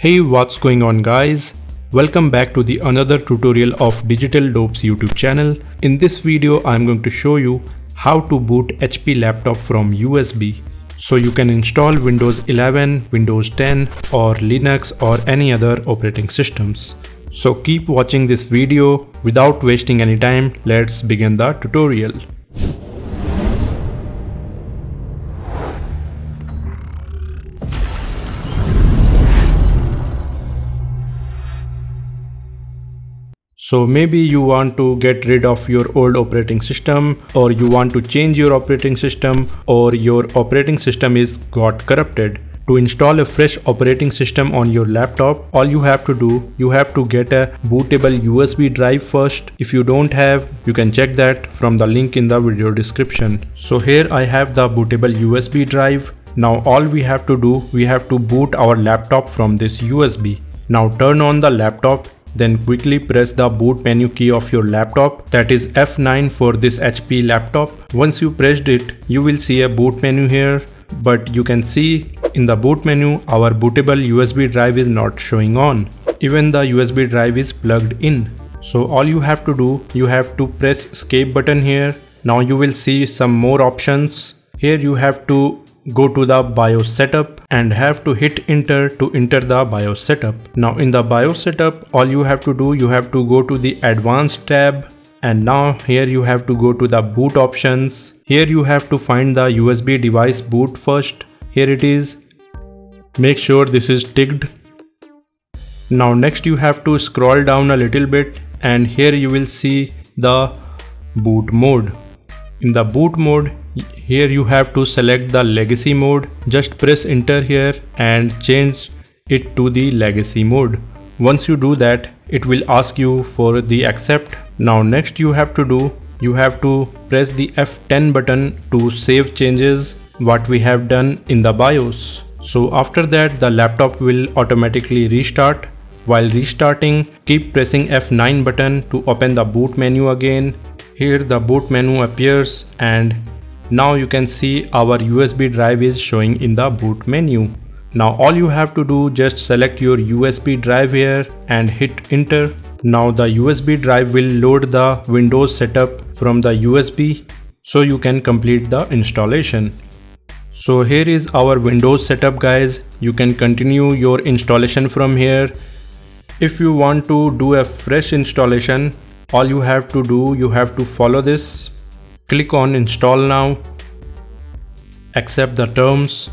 Hey, what's going on guys? Welcome back to the another tutorial of Digital Dopes YouTube channel. In this video I'm going to show you how to boot HP laptop from USB. So you can install Windows 11, Windows 10 or Linux or any other operating systems. So keep watching this video. Without wasting any time, let's begin the tutorial. So maybe you want to get rid of your old operating system, or you want to change your operating system, or your operating system is got corrupted. To install a fresh operating system on your laptop, all you have to do, you have to get a bootable USB drive first. If you don't have, you can check that from the link in the video description. So here I have the bootable USB drive. Now all we have to do, we have to boot our laptop from this USB. Now turn on the laptop. Then quickly press the boot menu key of your laptop, that is F9 for this HP laptop. Once you pressed it, you will see a boot menu here, but you can see in the boot menu our bootable USB drive is not showing on. Even the USB drive is plugged in. So all you have to do, you have to press escape button here. Now you will see some more options. Here you have to go to the BIOS setup and have to hit enter to enter the BIOS setup. Now in the BIOS setup, all you have to do, you have to go to the advanced tab, and now here you have to go to the boot options. Here you have to find the USB device boot first. Here it is. Make sure this is ticked. Now next you have to scroll down a little bit, and here you will see the boot mode. In the boot mode, here you have to select the legacy mode. Just press enter here and change it to the legacy mode. Once you do that, it will ask you for the accept. Now next you have to do, you have to press the F10 button to save changes what we have done in the BIOS. So after that, the laptop will automatically restart. While restarting, keep pressing F9 button to open the boot menu again. Here the boot menu appears, and now you can see our USB drive is showing in the boot menu. Now all you have to do, just select your USB drive here and hit enter. Now the USB drive will load the Windows setup from the USB, so you can complete the installation. So here is our Windows setup guys. You can continue your installation from here. If you want to do a fresh installation, all you have to do, you have to follow this. Click on install now, accept the terms,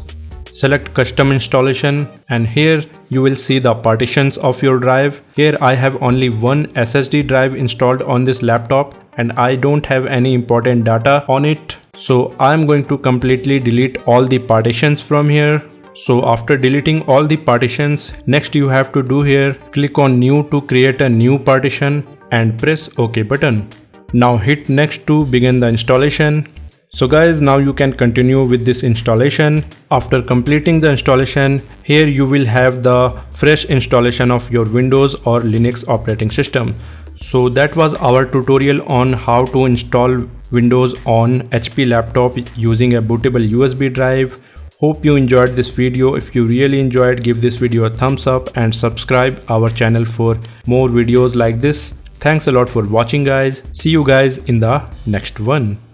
select custom installation, and here you will see the partitions of your drive. Here I have only one SSD drive installed on this laptop and I don't have any important data on it. So I'm going to completely delete all the partitions from here. So after deleting all the partitions, next you have to do here, click on new to create a new partition and press OK button. Now hit next to begin the installation. So guys, now you can continue with this installation. After completing the installation, here you will have the fresh installation of your Windows or Linux operating system. So that was our tutorial on how to install Windows on HP laptop using a bootable USB drive. Hope you enjoyed this video. If you really enjoyed, give this video a thumbs up and subscribe our channel for more videos like this. Thanks a lot for watching guys. See you guys in the next one.